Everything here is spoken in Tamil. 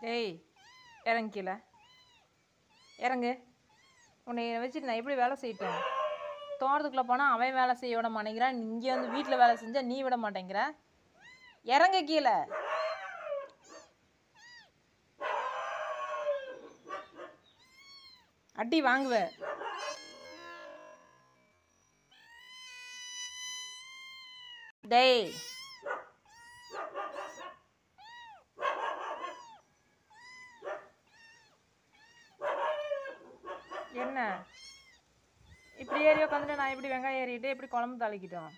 டேய் இறங்கு கீழே இறங்கு. உன்னை வச்சுட்டு நான் எப்படி வேலை செய்யட்டும்? தோட்டத்துக்குள்ளே போனால் அவன் வேலை செய்ய விட மாட்டேங்கிறான், இங்கே வந்து வீட்டில் வேலை செஞ்சால் நீ விட மாட்டேங்கிற. இறங்கு கீழே. அடி வாங்குவ. டேய் என்ன இப்படி ஏறி உட்காந்துட்டு நான் எப்படி வெங்காயம் ஏறிட்டு எப்படி குழம்பு தாளிக்கிட்டோம்?